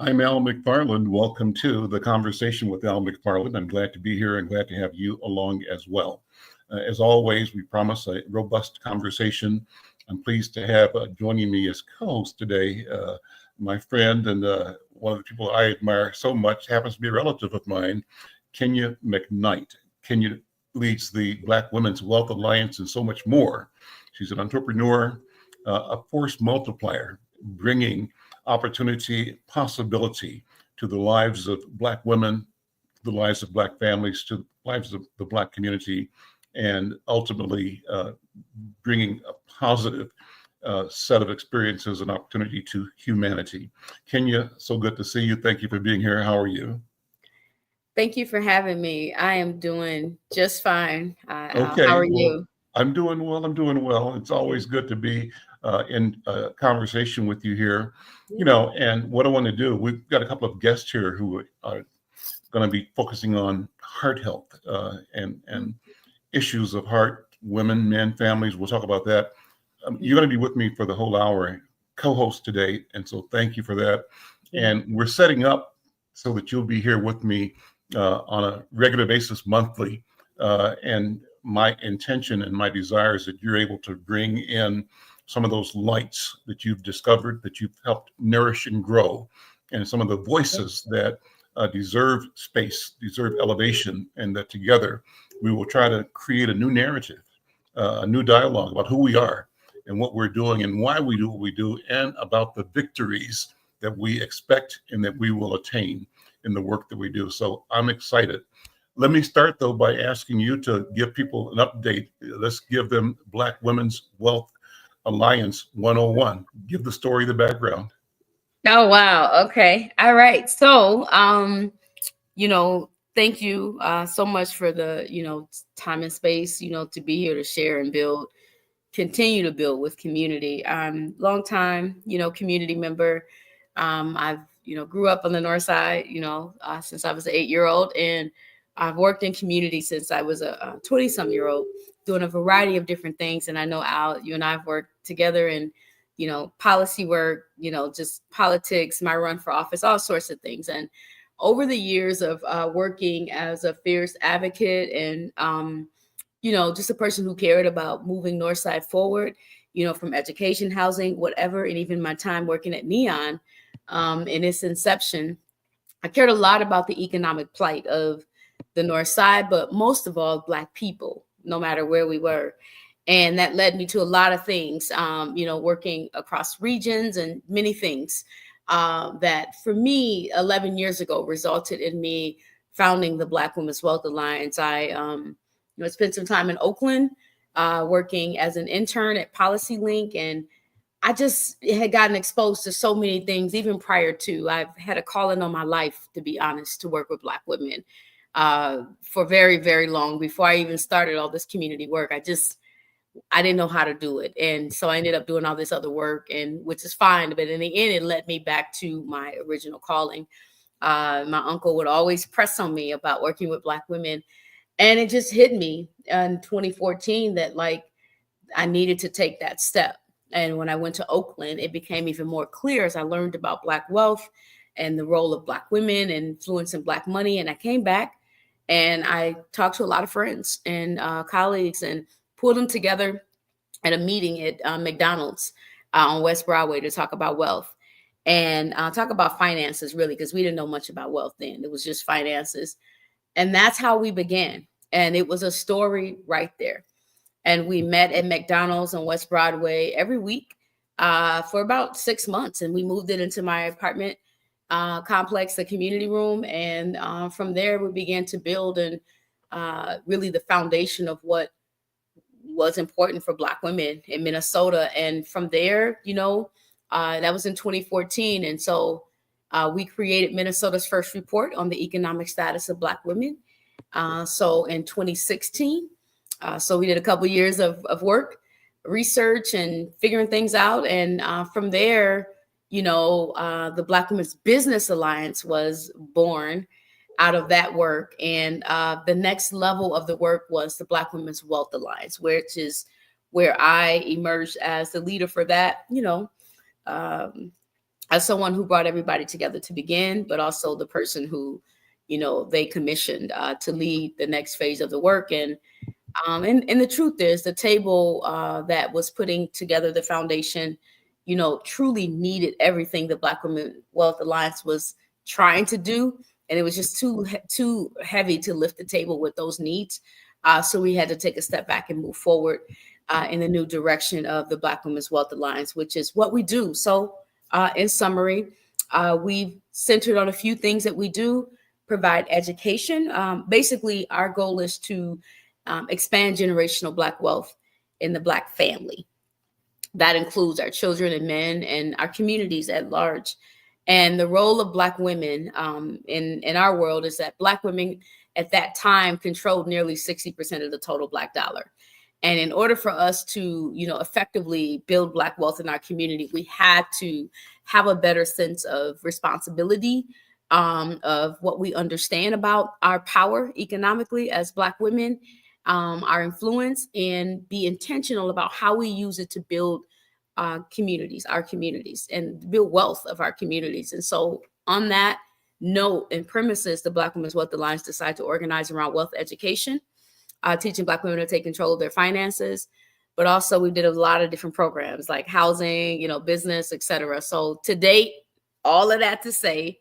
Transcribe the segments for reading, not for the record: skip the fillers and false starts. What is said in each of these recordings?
I'm Al McFarlane. Welcome to the conversation with Al McFarlane. I'm glad to be here and glad to have you along as well. As always, we promise a robust conversation. I'm pleased to have joining me as co-host today, my friend and one of the people I admire so much, happens to be a relative of mine, Kenya McKnight. Kenya leads the Black Women's Wealth Alliance and so much more. She's an entrepreneur, a force multiplier, bringing opportunity, possibility to the lives of Black women, the lives of Black families, to the lives of the Black community, and ultimately bringing a positive set of experiences and opportunity to humanity. Kenya, so good to see you. Thank you for being here. How are you? Thank you for having me. I am doing just fine. Okay, how are you? I'm doing well. I'm doing well. It's always good to be in conversation with you here. You know, and what I want to do, we've got a couple of guests here who are going to be focusing on heart health and issues of heart, women, men, families. We'll talk about that. You're going to be with me for the whole hour, co-host today, and so thank you for that. And we're setting up so that you'll be here with me on a regular basis, monthly. And my intention and my desire is that you're able to bring in some of those lights that you've discovered, that you've helped nourish and grow, and some of the voices that deserve space, deserve elevation, and that together we will try to create a new narrative, a new dialogue about who we are and what we're doing and why we do what we do, and about the victories that we expect and that we will attain in the work that we do. So I'm excited. Let me start, though, by asking you to give people an update. Let's give them Black Women's Wealth Alliance 101. Give the story, the background. Oh, wow. Okay. All right. So, thank you so much for the, time and space, to be here to share and continue to build with community. Long time, community member. I've, grew up on the North Side, since I was an 8-year-old, and I've worked in community since I was a 20-some-year-old, doing a variety of different things. And I know, Al, you and I have worked together in, policy work, just politics, my run for office, all sorts of things. And over the years of working as a fierce advocate and, just a person who cared about moving Northside forward, from education, housing, whatever, and even my time working at Neon in its inception, I cared a lot about the economic plight of the North Side, but most of all, Black people, no matter where we were. And that led me to a lot of things, working across regions and many things that for me, 11 years ago, resulted in me founding the Black Women's Wealth Alliance. I spent some time in Oakland working as an intern at Policy Link, and I just had gotten exposed to so many things, even prior to. I've had a calling on my life, to be honest, to work with Black women for very, very long. Before I even started all this community work, I didn't know how to do it. And so I ended up doing all this other work, and which is fine. But in the end, it led me back to my original calling. My uncle would always press on me about working with Black women. And it just hit me in 2014 that I needed to take that step. And when I went to Oakland, it became even more clear as I learned about Black wealth and the role of Black women and influencing Black money. And I came back and I talked to a lot of friends and colleagues and pulled them together at a meeting at McDonald's on West Broadway to talk about wealth and talk about finances, really, because we didn't know much about wealth then. It was just finances. And that's how we began. And it was a story right there. And we met at McDonald's on West Broadway every week for about 6 months. And we moved it into my apartment complex, the community room. And from there, we began to build and really the foundation of what was important for Black women in Minnesota. And from there, that was in 2014. And so we created Minnesota's first report on the economic status of Black women. So in 2016, so we did a couple years of work, research, and figuring things out. And from there, the Black Women's Business Alliance was born out of that work. And the next level of the work was the Black Women's Wealth Alliance, which is where I emerged as the leader for that, as someone who brought everybody together to begin, but also the person who, they commissioned to lead the next phase of the work. And the truth is, the table that was putting together the foundation, truly needed everything the Black Women Wealth Alliance was trying to do, and it was just too heavy to lift the table with those needs. So we had to take a step back and move forward in the new direction of the Black Women's Wealth Alliance, which is what we do. So in summary, we've centered on a few things that we do: provide education. Basically, our goal is to expand generational Black wealth in the Black family. That includes our children and men and our communities at large. And the role of Black women in our world is that Black women at that time controlled nearly 60% of the total Black dollar. And in order for us to, effectively build Black wealth in our community, we had to have a better sense of responsibility, of what we understand about our power economically as Black women, our influence, and be intentional about how we use it to build our communities, and build wealth of our communities. And so on that note and premises, the Black Women's Wealth Alliance decided to organize around wealth education, teaching Black women to take control of their finances. But also we did a lot of different programs like housing, business, etc. So to date, all of that to say,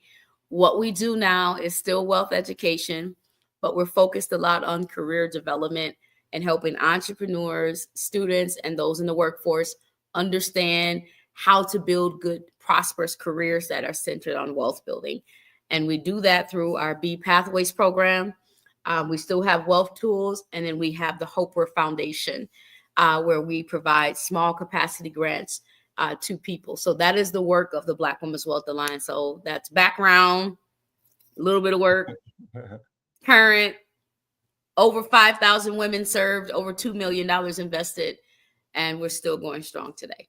what we do now is still wealth education, but we're focused a lot on career development and helping entrepreneurs, students, and those in the workforce understand how to build good, prosperous careers that are centered on wealth building. And we do that through our B Pathways program. We still have wealth tools, and then we have the Hopewell Foundation, where we provide small capacity grants to people. So that is the work of the Black Women's Wealth Alliance. So that's background, a little bit of work, current, over 5,000 women served, over $2 million invested, and we're still going strong today.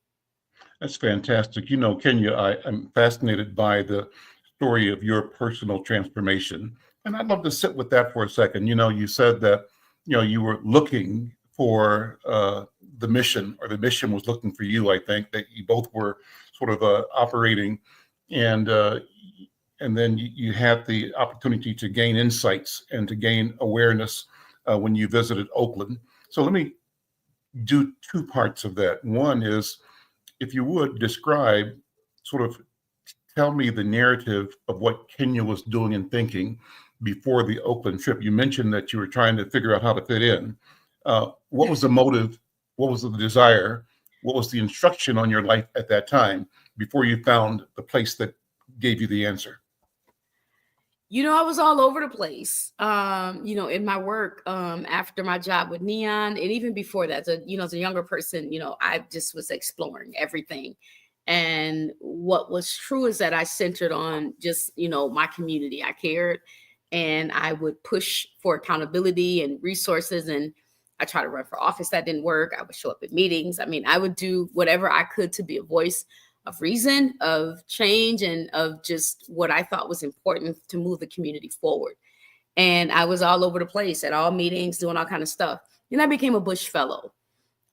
That's fantastic. Kenya, I'm fascinated by the story of your personal transformation. And I'd love to sit with that for a second. You said that, you were looking for the mission, or the mission was looking for you. I think that you both were sort of operating, and then you had the opportunity to gain insights and to gain awareness when you visited Oakland. So let me do two parts of that. One is, if you would describe, tell me the narrative of what Kenya was doing and thinking before the Oakland trip. You mentioned that you were trying to figure out how to fit in. What was the motive? What was the desire? What was the instruction on your life at that time before you found the place that gave you the answer? I was all over the place, in my work, after my job with Neon, and even before that, as a younger person, I just was exploring everything. And what was true is that I centered on just, my community. I cared, and I would push for accountability and resources. And I tried to run for office. That didn't work. I would show up at meetings. I would do whatever I could to be a voice of reason, of change, and of just what I thought was important to move the community forward. And I was all over the place at all meetings, doing all kind of stuff. Then I became a Bush Fellow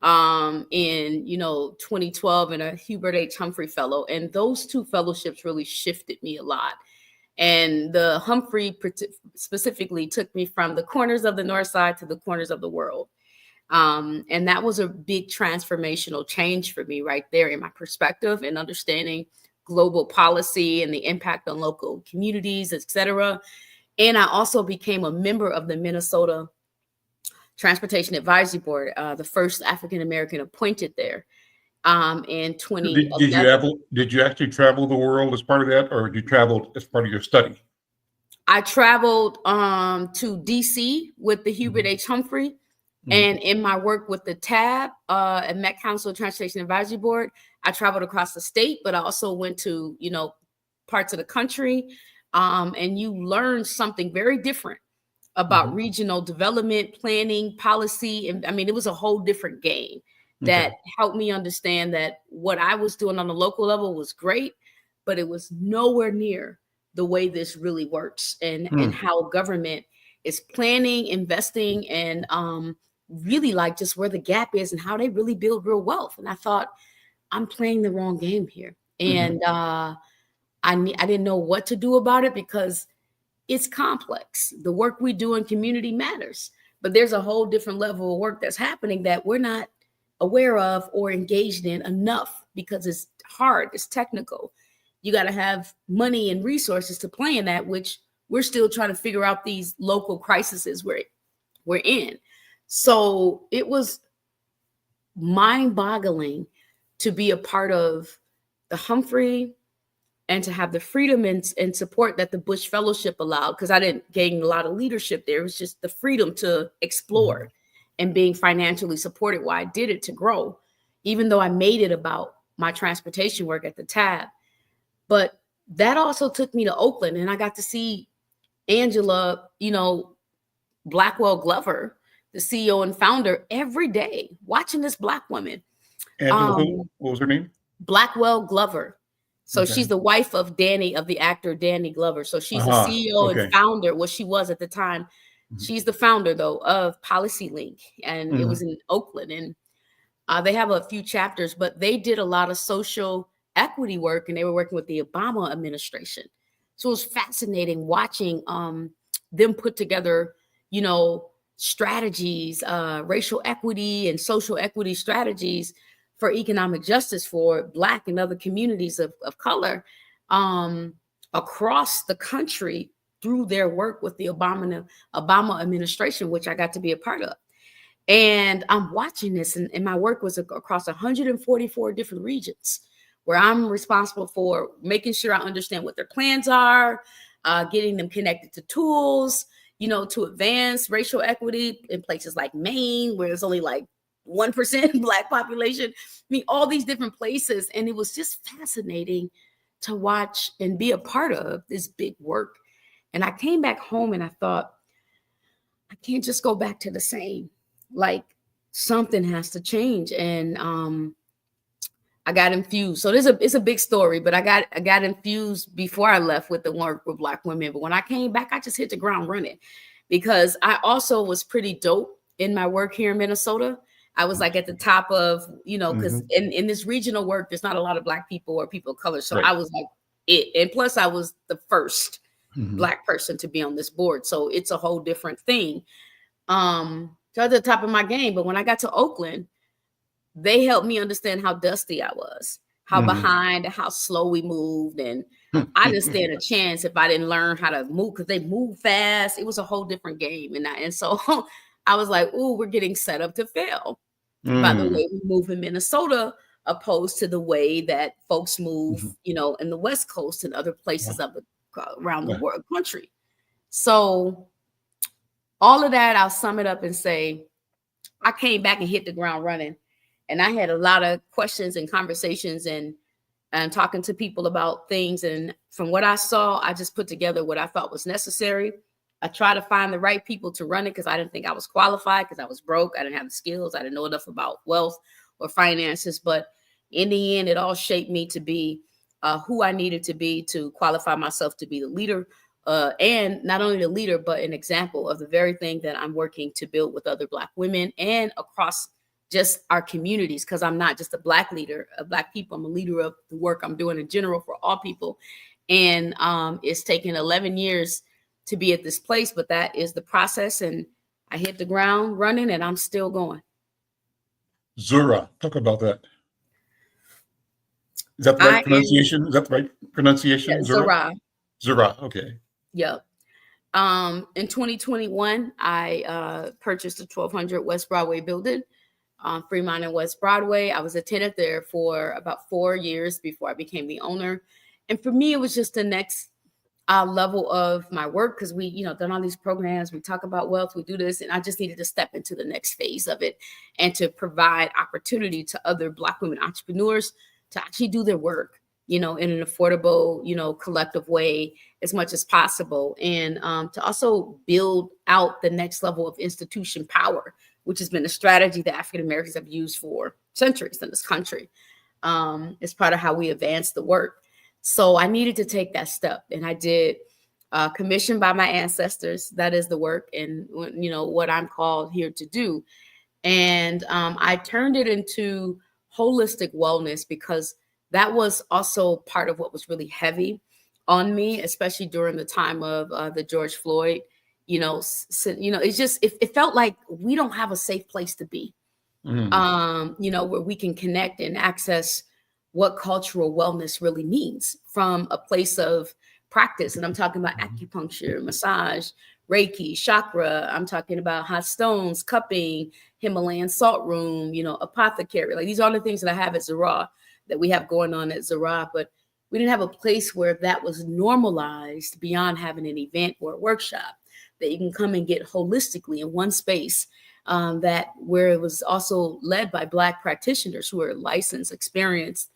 in 2012, and a Hubert H. Humphrey Fellow. And those two fellowships really shifted me a lot. And the Humphrey specifically took me from the corners of the North Side to the corners of the world. And that was a big transformational change for me right there in my perspective and understanding global policy and the impact on local communities, et cetera. And I also became a member of the Minnesota Transportation Advisory Board, the first African-American appointed there in 2011. Did you actually travel the world as part of that, or did you travel as part of your study? I traveled to DC with the Hubert H. Humphrey. And in my work with the TAB and Met Council Transportation Advisory Board, I traveled across the state, but I also went to, parts of the country. And you learn something very different about regional development, planning, policy. And it was a whole different game that helped me understand that what I was doing on the local level was great, but it was nowhere near the way this really works and how government is planning, investing, and really like just where the gap is and how they really build real wealth. And I thought, I'm playing the wrong game here. And I didn't know what to do about it because it's complex. The work we do in community matters, but there's a whole different level of work that's happening that we're not aware of or engaged in enough because it's hard, it's technical. You got to have money and resources to play in that, which we're still trying to figure out these local crises we're in. So it was mind-boggling to be a part of the Humphrey and to have the freedom and support that the Bush Fellowship allowed, because I didn't gain a lot of leadership there. It was just the freedom to explore and being financially supported while I did it to grow, even though I made it about my transportation work at the tab. But that also took me to Oakland, and I got to see Angela, Blackwell Glover, the CEO and founder, every day, watching this Black woman. Angela, what was her name? Blackwell Glover. So Okay. she's the wife of the actor Danny Glover. So she's the CEO and founder, what she was at the time. She's the founder, though, of PolicyLink, and it was in Oakland. And they have a few chapters, but they did a lot of social equity work, and they were working with the Obama administration. So it was fascinating watching them put together, strategies, racial equity and social equity strategies for economic justice for Black and other communities of color across the country through their work with the Obama administration, which I got to be a part of. And I'm watching this, and my work was across 144 different regions, where I'm responsible for making sure I understand what their plans are, getting them connected to tools, to advance racial equity in places like Maine, where there's only like 1% Black population. I mean, all these different places. And it was just fascinating to watch and be a part of this big work. And I came back home and I thought, I can't just go back to the same. Like, something has to change. And I got infused. So it's a big story, but I got infused before I left with the work with Black women. But when I came back, I just hit the ground running, because I also was pretty dope in my work here in Minnesota. I was like at the top of, because in this regional work, there's not a lot of Black people or people of color. So I was like it. And plus I was the first Black person to be on this board. So it's a whole different thing. So at the top of my game. But when I got to Oakland, they helped me understand how dusty I was, how behind, how slow we moved. And I didn't stand a chance if I didn't learn how to move, because they move fast. It was a whole different game. And so I was like, ooh, we're getting set up to fail by the way we move in Minnesota, opposed to the way that folks move, in the West Coast and other places around the world, country. So all of that, I'll sum it up and say, I came back and hit the ground running. And I had a lot of questions and conversations and talking to people about things. And from what I saw, I just put together what I thought was necessary. I tried to find the right people to run it, because I didn't think I was qualified, because I was broke. I didn't have the skills. I didn't know enough about wealth or finances. But in the end, it all shaped me to be who I needed to be to qualify myself to be the leader. And not only the leader, but an example of the very thing that I'm working to build with other Black women and across just our communities, because I'm not just a Black leader of Black people. I'm a leader of the work I'm doing in general for all people. And it's taken 11 years to be at this place, but that is the process. And I hit the ground running, and I'm still going. Zura, talk about that. Is that the right pronunciation? Is that the right pronunciation? Yeah, Zura. Zura, okay. Yep. In 2021, I purchased a 1200 West Broadway building, Fremont and West Broadway. I was a tenant there for about 4 years before I became the owner. And for me, it was just the next level of my work, because we, done all these programs, we talk about wealth, we do this, and I just needed to step into the next phase of it and to provide opportunity to other Black women entrepreneurs to actually do their work, in an affordable, collective way as much as possible. And to also build out the next level of institution power, which has been a strategy that African Americans have used for centuries in this country. It's part of how we advance the work. So I needed to take that step, and I did. Commissioned by my ancestors, that is the work and what I'm called here to do. And I turned it into holistic wellness, because that was also part of what was really heavy on me, especially during the time of the George Floyd. It felt like we don't have a safe place to be. Where we can connect and access what cultural wellness really means from a place of practice. And I'm talking about acupuncture, massage, Reiki, chakra. I'm talking about hot stones, cupping, Himalayan salt room, apothecary. Like, these are all the things that I have at Zara, that we have going on at Zara. But we didn't have a place where that was normalized beyond having an event or a workshop that you can come and get holistically in one space, where it was also led by Black practitioners who are licensed, experienced,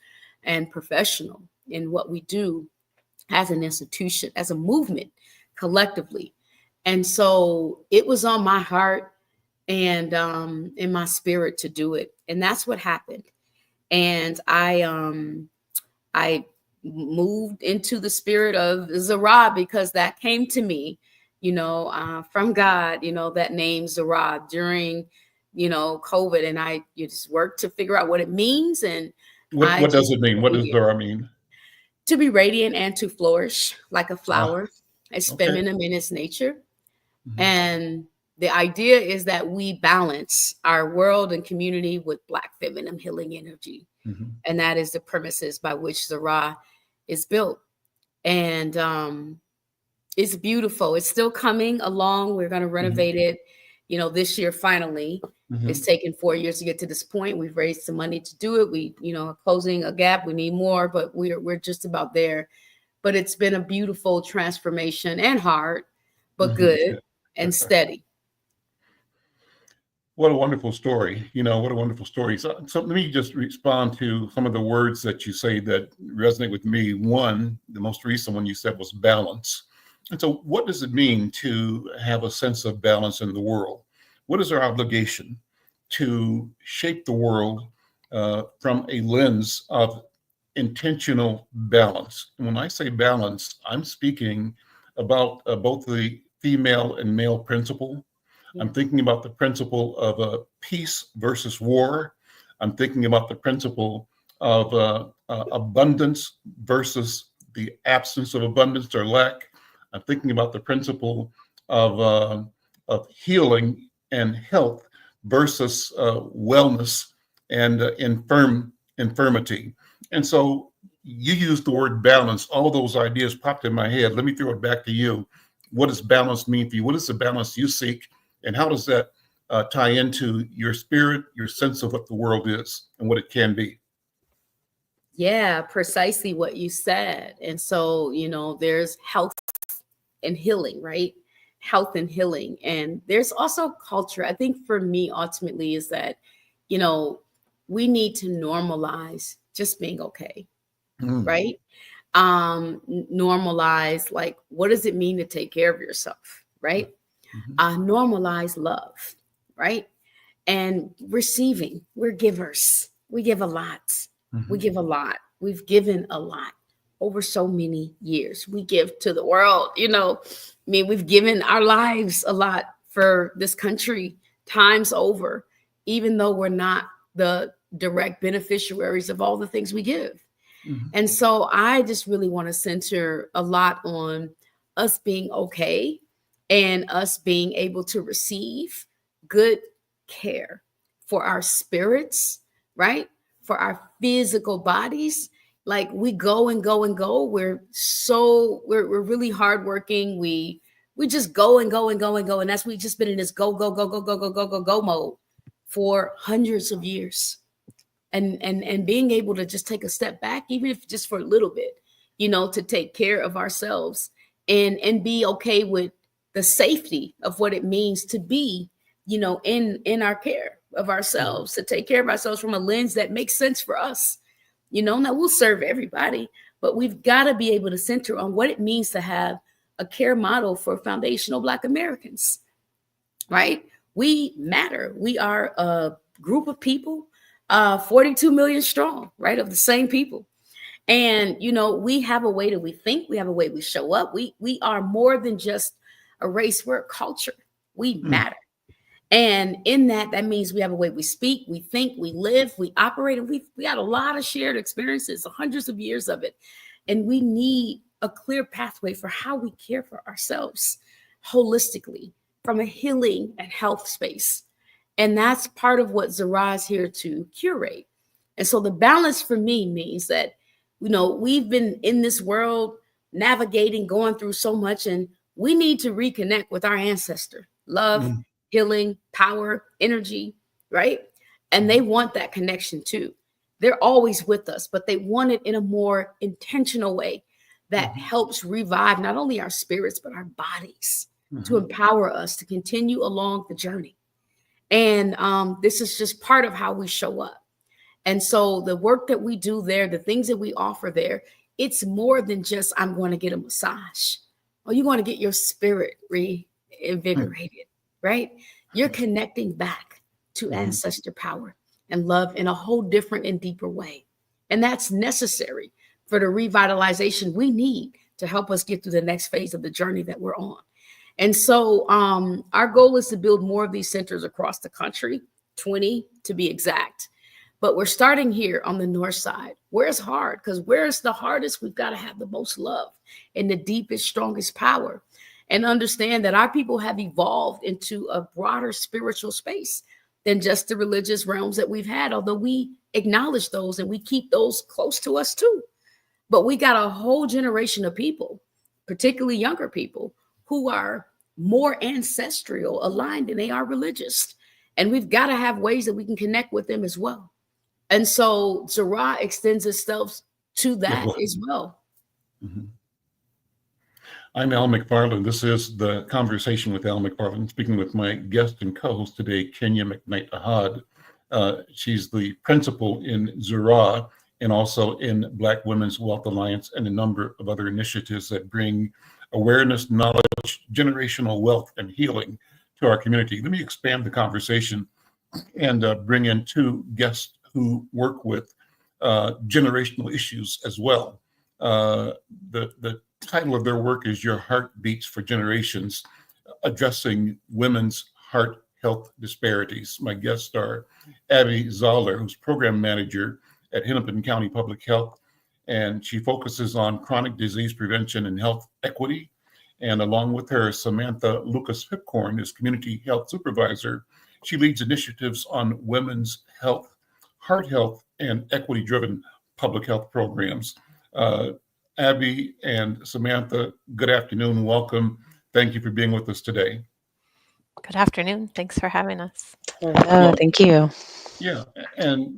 and professional in what we do as an institution, as a movement, collectively. And so it was on my heart and in my spirit to do it. And that's what happened. And I moved into the spirit of Zara because that came to me, from God, that name Zara during, COVID. And I just worked to figure out what it means. And what does it mean? What does Zara mean? To be radiant and to flourish like a flower. It's okay. feminine in its nature. And the idea is that we balance our world and community with Black feminine healing energy. And that is the premises by which Zara is built. And it's beautiful. It's still coming along. We're going to renovate it, this year, finally. It's taken 4 years to get to this point. We've raised some money to do it. We, closing a gap. We need more, but we're just about there. But it's been a beautiful transformation, and hard, but good and steady. What a wonderful story. What a wonderful story. So let me just respond to some of the words that you say that resonate with me. One, the most recent one you said was balance. And so what does it mean to have a sense of balance in the world? What is our obligation to shape the world from a lens of intentional balance? And when I say balance, I'm speaking about both the female and male principle. I'm thinking about the principle of peace versus war. I'm thinking about the principle of abundance versus the absence of abundance or lack. I'm thinking about the principle of healing and health versus wellness and infirmity. And so you used the word balance. All those ideas popped in my head. Let me throw it back to you. What does balance mean for you? What is the balance you seek? And how does that tie into your spirit, your sense of what the world is and what it can be? Yeah, precisely what you said. And so, there's health and healing, right? Health and healing. And there's also culture. I think for me, ultimately, is that, we need to normalize just being okay, right? Normalize, like, what does it mean to take care of yourself, right? Normalize love, right? And receiving. We're givers. We give a lot. We give a lot. We've given a lot over so many years. We give to the world, we've given our lives a lot for this country times over, even though we're not the direct beneficiaries of all the things we give. And so I just really want to center a lot on us being okay and us being able to receive good care for our spirits, right? For our physical bodies. Like, we go and go and go. We're really hardworking. We just go and go and go and go. And we've just been in this go mode for hundreds of years. And being able to just take a step back, even if just for a little bit, to take care of ourselves and be okay with the safety of what it means to be, in our care of ourselves, to take care of ourselves from a lens that makes sense for us. Now we'll serve everybody, but we've got to be able to center on what it means to have a care model for foundational Black Americans, right? We matter. We are a group of people, 42 million strong, right? Of the same people. And, we have a way that we think, we have a way we show up. We are more than just a race, we're a culture. We matter. And in that means we have a way we speak, we think, we live, we operate, and we got a lot of shared experiences, hundreds of years of it. And we need a clear pathway for how we care for ourselves holistically from a healing and health space. And that's part of what Zara is here to curate. And so the balance for me means that, we've been in this world navigating, going through so much, and we need to reconnect with our ancestor, love, healing, power, energy, right? And they want that connection too. They're always with us, but they want it in a more intentional way that helps revive not only our spirits, but our bodies to empower us to continue along the journey. And this is just part of how we show up. And so the work that we do there, the things that we offer there, it's more than just, I'm going to get a massage, or you're going to get your spirit reinvigorated, right? You're connecting back to ancestor power and love in a whole different and deeper way. And that's necessary for the revitalization we need to help us get through the next phase of the journey that we're on. And so our goal is to build more of these centers across the country, 20 to be exact. But we're starting here on the north side, where it's hard, because where it's the hardest, we've got to have the most love and the deepest, strongest power, and understand that our people have evolved into a broader spiritual space than just the religious realms that we've had, although we acknowledge those and we keep those close to us too. But we got a whole generation of people, particularly younger people, who are more ancestral aligned than they are religious. And we've got to have ways that we can connect with them as well. And so Zara extends itself to that as well. I'm Al McFarlane. This is the Conversation with Al McFarlane, speaking with my guest and co-host today, Kenya McKnight Ahad. She's the principal in Zara and also in Black Women's Wealth Alliance and a number of other initiatives that bring awareness, knowledge, generational wealth, and healing to our community. Let me expand the conversation and bring in two guests who work with generational issues as well. The title of their work is Your Heart Beats for Generations, addressing women's heart health disparities. My guests are Abbie Zahler, who's program manager at Hennepin County Public Health, and she focuses on chronic disease prevention and health equity. And along with her, Samantha Lucas-Pipkorn is community health supervisor. She leads initiatives on women's health, heart health, and equity-driven public health programs. Abbie and Samantha, good afternoon. Welcome. Thank you for being with us today. Good afternoon. Thanks for having us. Thank you. Yeah, and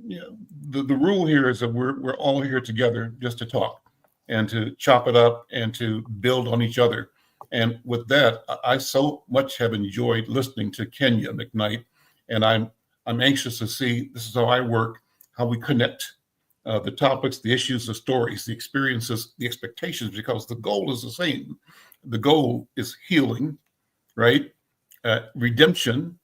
the rule here is that we're all here together just to talk and to chop it up and to build on each other. And with that, I so much have enjoyed listening to Kenya McKnight, and I'm anxious to see, this is how I work, how we connect the topics, the issues, the stories, the experiences, the expectations, because the goal is the same. The goal is healing, right? Redemption.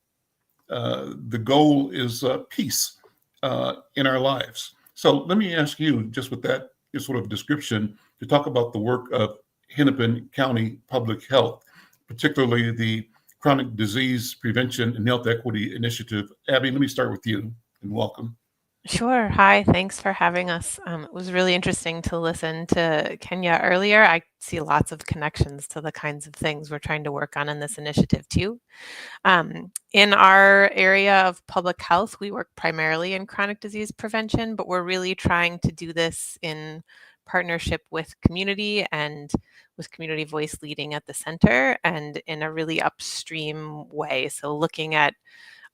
The goal is peace in our lives. So let me ask you, just with that sort of description, to talk about the work of Hennepin County Public Health, particularly the Chronic Disease Prevention and Health Equity Initiative. Abbie, let me start with you, and welcome. Sure. Hi. Thanks for having us. It was really interesting to listen to Kenya earlier. I see lots of connections to the kinds of things we're trying to work on in this initiative too. In our area of public health, we work primarily in chronic disease prevention, but we're really trying to do this in partnership with community and with community voice leading at the center and in a really upstream way. So looking at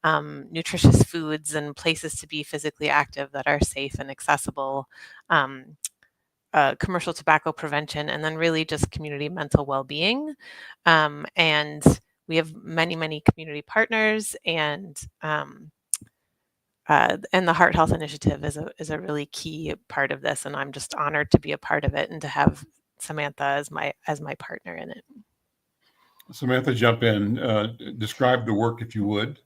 nutritious foods and places to be physically active that are safe and accessible, commercial tobacco prevention, and then really just community mental well-being. And we have many community partners, and the Heart Health Initiative is a really key part of this, and I'm just honored to be a part of it and to have Samantha as my partner in it. Samantha, jump in. Describe the work, if you would.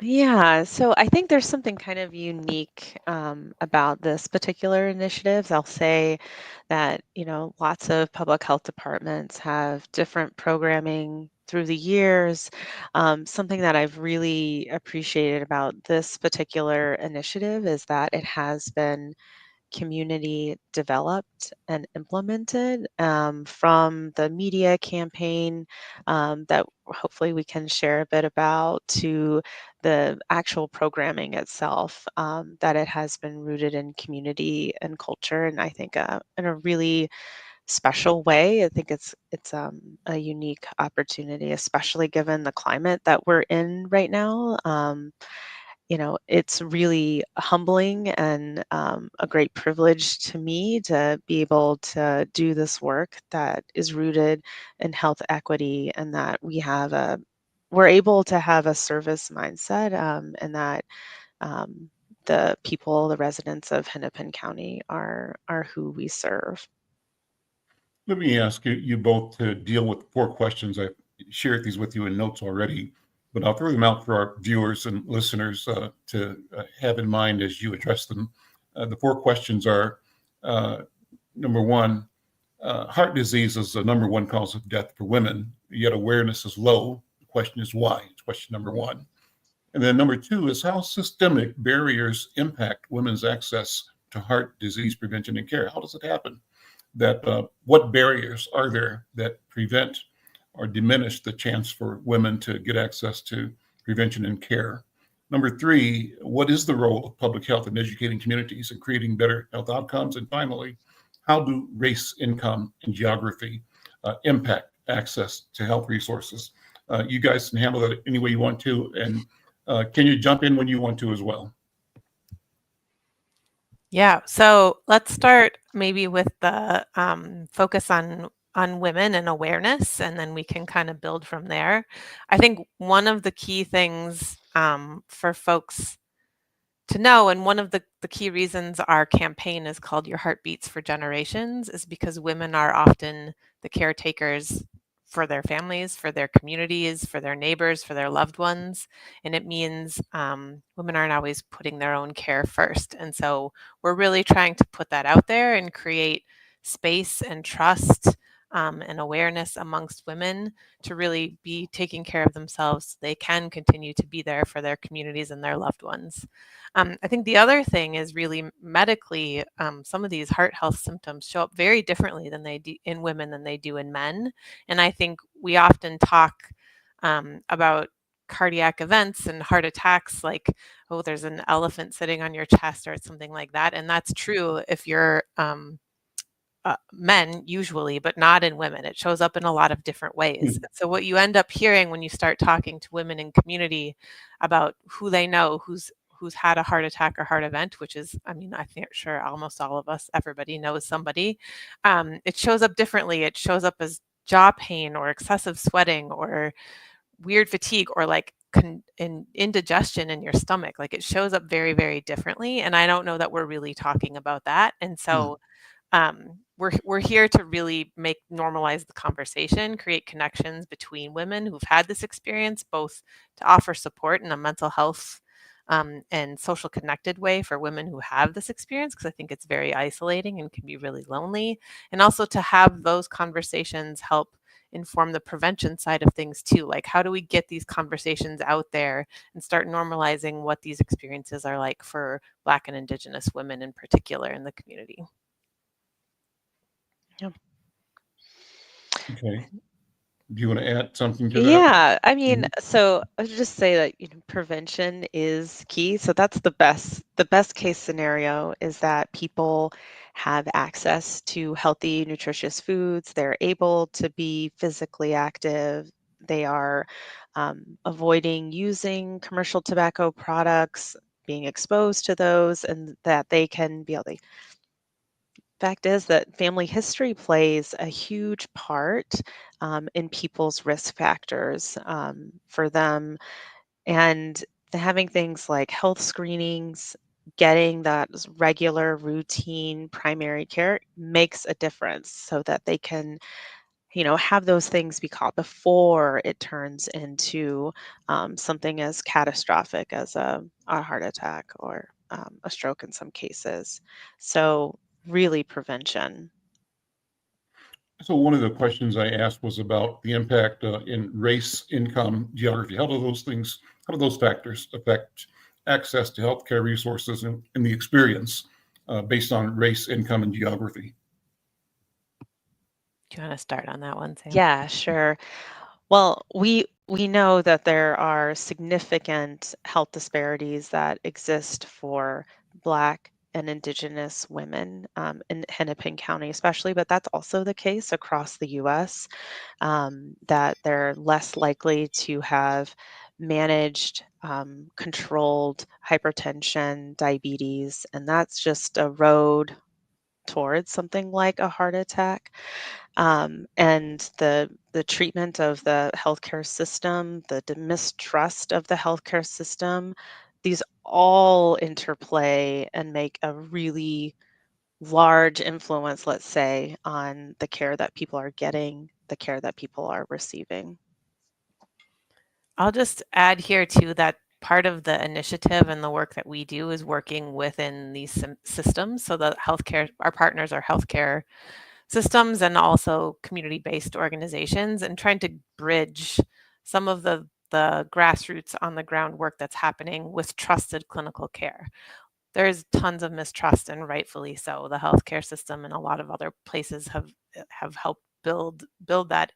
Yeah, so I think there's something kind of unique about this particular initiative. I'll say that, lots of public health departments have different programming through the years. Something that I've really appreciated about this particular initiative is that it has been community developed and implemented, from the media campaign that hopefully we can share a bit about, to the actual programming itself, that it has been rooted in community and culture, and I think in a really special way. I think it's a unique opportunity, especially given the climate that we're in right now. It's really humbling and a great privilege to me to be able to do this work that is rooted in health equity, and that we're able to have a service mindset, and that the people, the residents of Hennepin County are who we serve. Let me ask you both to deal with 4 questions. I've shared these with you in notes already, but I'll throw them out for our viewers and listeners to have in mind as you address them. The 4 questions are, number 1, heart disease is the number 1 cause of death for women, yet awareness is low. The question is why? It's question number 1. And then number 2 is how systemic barriers impact women's access to heart disease prevention and care. How does it happen? What barriers are there that prevent or diminish the chance for women to get access to prevention and care? Number 3, what is the role of public health in educating communities and creating better health outcomes? And finally, how do race, income, and geography impact access to health resources? You guys can handle that any way you want to, and can you jump in when you want to as well? Yeah, so let's start maybe with the focus on women and awareness, and then we can kind of build from there. I think one of the key things for folks to know, and one of the key reasons our campaign is called Your Heart Beats for Generations, is because women are often the caretakers for their families, for their communities, for their neighbors, for their loved ones. And it means women aren't always putting their own care first. And so we're really trying to put that out there and create space and trust and awareness amongst women to really be taking care of themselves so they can continue to be there for their communities and their loved ones. I think the other thing is really medically, some of these heart health symptoms show up very differently than they do in women than they do in men. And I think we often talk about cardiac events and heart attacks like, oh, there's an elephant sitting on your chest or something like that. And that's true if you're men usually, but not in women. It shows up in a lot of different ways. So what you end up hearing when you start talking to women in community about who they know, who's had a heart attack or heart event, which is, I mean, I think sure almost all of us, everybody knows somebody. It shows up differently. It shows up as jaw pain or excessive sweating or weird fatigue or like indigestion in your stomach. Like it shows up very, very differently. And I don't know that we're really talking about that. And so we're here to really normalize the conversation, create connections between women who've had this experience, both to offer support in a mental health and social connected way for women who have this experience, because I think it's very isolating and can be really lonely, and also to have those conversations help inform the prevention side of things too. Like, how do we get these conversations out there and start normalizing what these experiences are like for Black and Indigenous women in particular in the community? Yeah. Okay. Do you want to add something to that? Yeah, I mean, so I would just say that prevention is key. So that's the best case scenario is that people have access to healthy, nutritious foods. They're able to be physically active. They are avoiding using commercial tobacco products, being exposed to those, and that they can be able to. Fact is that family history plays a huge part in people's risk factors for them, and having things like health screenings, getting that regular routine primary care makes a difference so that they can have those things be caught before it turns into something as catastrophic as a heart attack or a stroke in some cases. So really prevention. So one of the questions I asked was about the impact in race, income, geography. How do those factors affect access to healthcare resources and the experience based on race, income, and geography. Do you want to start on that one, Sam? Yeah, sure. Well, we know that there are significant health disparities that exist for Black and Indigenous women in Hennepin County, especially, but that's also the case across the U.S. That they're less likely to have managed, controlled hypertension, diabetes, and that's just a road towards something like a heart attack. And the treatment of the healthcare system, the mistrust of the healthcare system, these all interplay and make a really large influence, let's say, on the care that people are getting, the care that people are receiving. I'll just add here too that part of the initiative and the work that we do is working within these systems. So the healthcare, our partners are healthcare systems and also community-based organizations, and trying to bridge some of the grassroots on the ground work that's happening with trusted clinical care. There's tons of mistrust, and rightfully so. The healthcare system and a lot of other places have helped build that.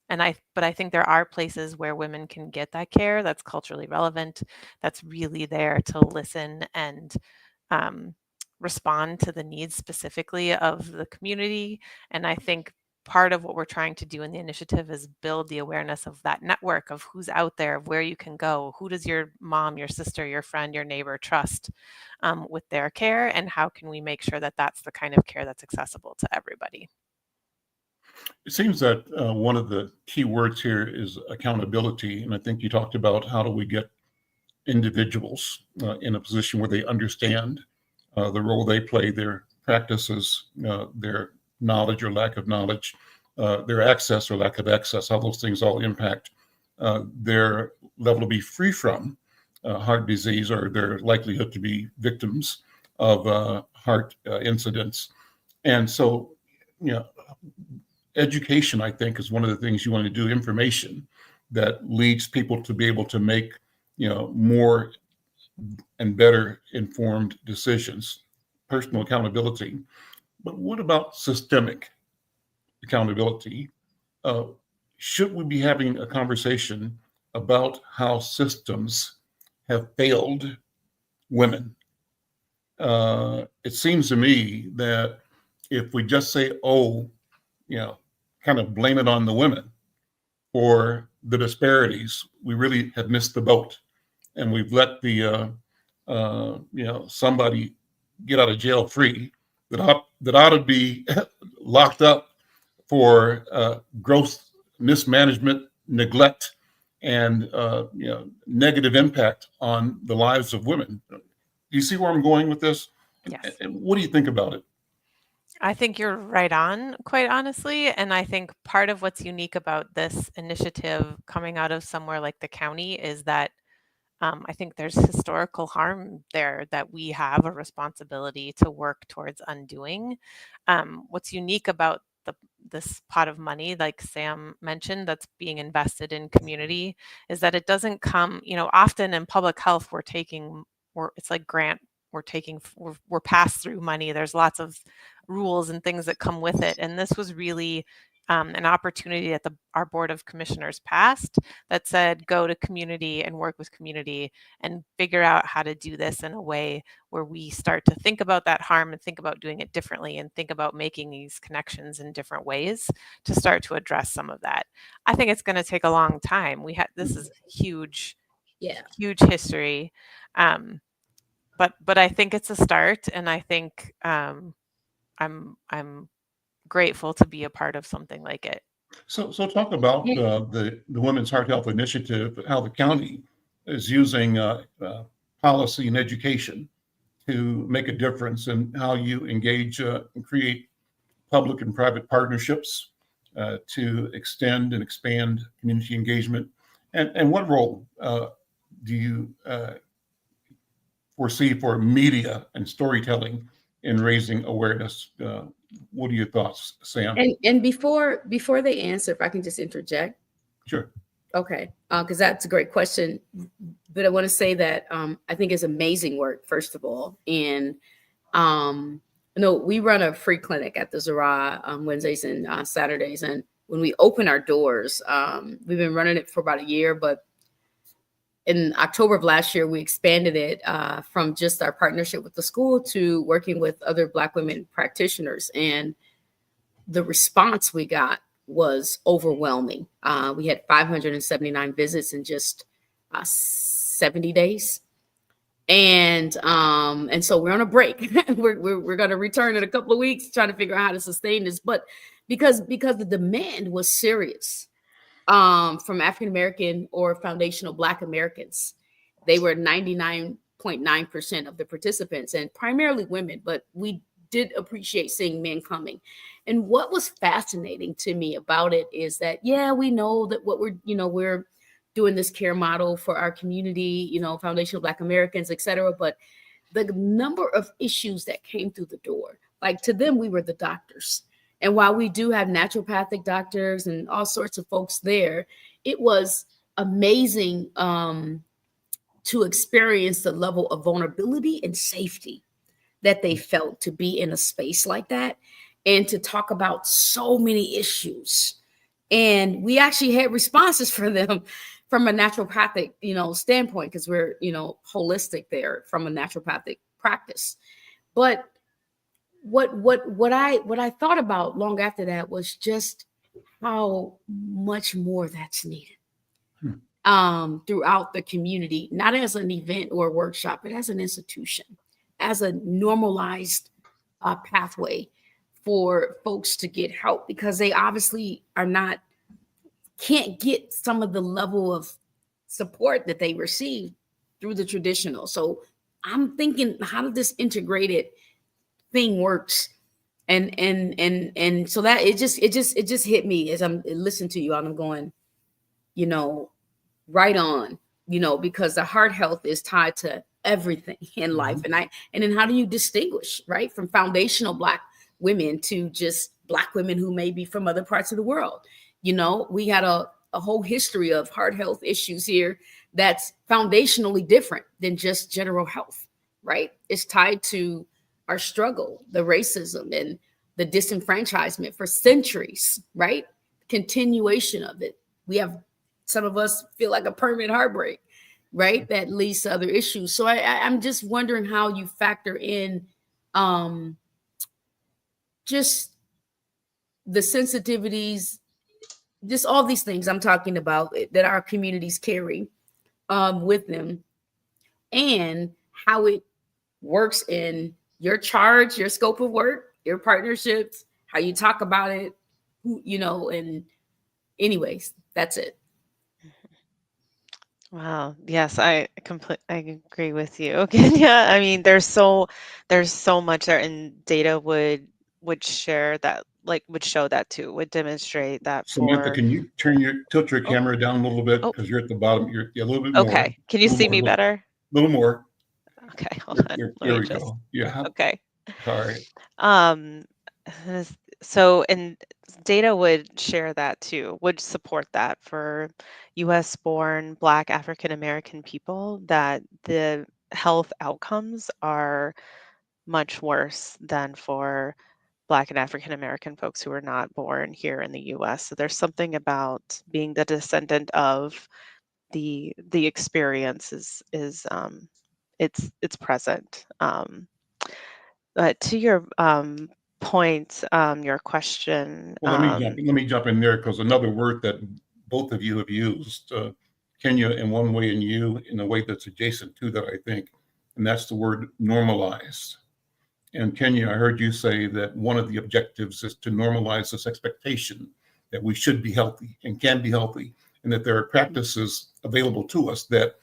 But I think there are places where women can get that care that's culturally relevant, that's really there to listen and respond to the needs specifically of the community. And I think part of what we're trying to do in the initiative is build the awareness of that network of who's out there, of where you can go, who does your mom, your sister, your friend, your neighbor trust with their care, and how can we make sure that that's the kind of care that's accessible to everybody. It seems that one of the key words here is accountability. And I think you talked about how do we get individuals in a position where they understand the role they play, their practices, their knowledge or lack of knowledge, their access or lack of access, how those things all impact their level to be free from heart disease or their likelihood to be victims of heart incidents. And so, education, I think, is one of the things you want to do, information that leads people to be able to make, more and better informed decisions, personal accountability. But what about systemic accountability? Should we be having a conversation about how systems have failed women? It seems to me that if we just say, kind of blame it on the women for the disparities, we really have missed the boat, and we've let the somebody get out of jail free that ought to be locked up for gross mismanagement, neglect, and negative impact on the lives of women. Do you see where I'm going with this? Yes. And what do you think about it? I think you're right on, quite honestly. And I think part of what's unique about this initiative coming out of somewhere like the county is that I think there's historical harm there that we have a responsibility to work towards undoing. What's unique about this pot of money, like Sam mentioned, that's being invested in community, is that it doesn't come, often in public health, it's like grant, we're pass through money. There's lots of rules and things that come with it. And this was really an opportunity that our Board of Commissioners passed that said, go to community and work with community and figure out how to do this in a way where we start to think about that harm and think about doing it differently and think about making these connections in different ways to start to address some of that. I think it's going to take a long time. This is huge, huge history. But I think it's a start, and I think I'm grateful to be a part of something like it. So talk about the Women's Heart Health Initiative, how the county is using policy and education to make a difference, and how you engage and create public and private partnerships to extend and expand community engagement. And what role do you foresee for media and storytelling in raising awareness? What are your thoughts, Sam? And before they answer, if I can just interject. Sure. Okay, because that's a great question. But I want to say that I think it's amazing work, first of all, in No, we run a free clinic at the Zara on Wednesdays and Saturdays. And when we open our doors, we've been running it for about a year, but in October of last year, we expanded it from just our partnership with the school to working with other Black women practitioners. And the response we got was overwhelming. We had 579 visits in just 70 days. And so we're on a break. we're going to return in a couple of weeks, trying to figure out how to sustain this. But because the demand was serious from African American or foundational Black Americans, they were 99.9% of the participants, and primarily women. But we did appreciate seeing men coming. And what was fascinating to me about it is that, yeah, we know that what we're doing this care model for our community, foundational Black Americans, et cetera. But the number of issues that came through the door, like to them, we were the doctors. And while we do have naturopathic doctors and all sorts of folks there, it was amazing to experience the level of vulnerability and safety that they felt to be in a space like that and to talk about so many issues. And we actually had responses for them from a naturopathic, standpoint, because we're, holistic there from a naturopathic practice. But what I thought about long after that was just how much more that's needed throughout the community, not as an event or a workshop, but as an institution, as a normalized pathway for folks to get help, because they obviously can't get some of the level of support that they receive through the traditional. So I'm thinking, how did this integrated thing works? And so that it just hit me as I'm listening to you, and I'm going, right on, because the heart health is tied to everything in life. And then how do you distinguish, right, from foundational Black women to just Black women who may be from other parts of the world? We had a whole history of heart health issues here that's foundationally different than just general health, right? It's tied to our struggle, the racism and the disenfranchisement for centuries, right? Continuation of it. We have, some of us feel like a permanent heartbreak, right? That leads to other issues. So I'm just wondering how you factor in just the sensitivities, just all these things I'm talking about that our communities carry with them, and how it works in your charge, your scope of work, your partnerships, how you talk about it, and anyways, that's it. Wow. Yes, I agree with you, Kenya. I mean, there's so much there, and data would share that, would show that too, would demonstrate that. Samantha, can you tilt your camera down a little bit, because you're at the bottom. You're a little bit more. Okay. Can you see me better? A little more. Okay. Hold on. There we go. Yeah. Okay. Sorry. So, and data would share that too, would support that for US-born Black African American people, that the health outcomes are much worse than for Black and African American folks who are not born here in the US. So there's something about being the descendant of the experience is it's present. But to your point, your question. Well, let me jump in there, because another word that both of you have used, Kenya in one way and you in a way that's adjacent to that, I think, and that's the word normalized. And Kenya, I heard you say that one of the objectives is to normalize this expectation that we should be healthy and can be healthy, and that there are practices available to us that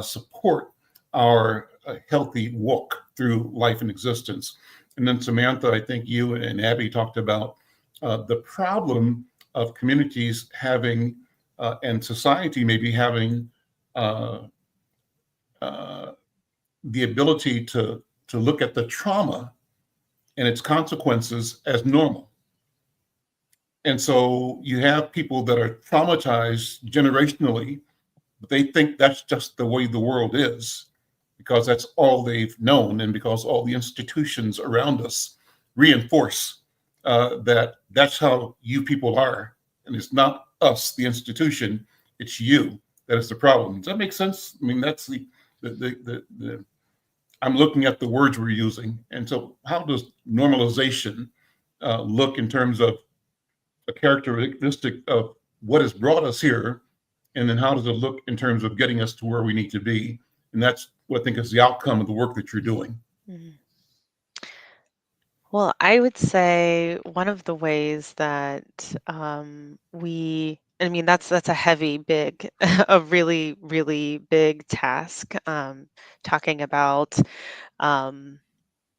support our healthy walk through life and existence. And then Samantha, I think you and Abbie talked about the problem of communities having and society maybe having the ability to look at the trauma and its consequences as normal. And so you have people that are traumatized generationally, but they think that's just the way the world is. because that's all they've known, and because all the institutions around us reinforce that that's how you people are. And it's not us, the institution, it's you that is the problem. Does that make sense? I mean, that's the I'm looking at the words we're using. And so how does normalization look in terms of a characteristic of what has brought us here? And then how does it look in terms of getting us to where we need to be? And that's what I think is the outcome of the work that you're doing. Mhm. Well, I would say one of the ways that I mean, that's a heavy, big, a really, really big task. Talking about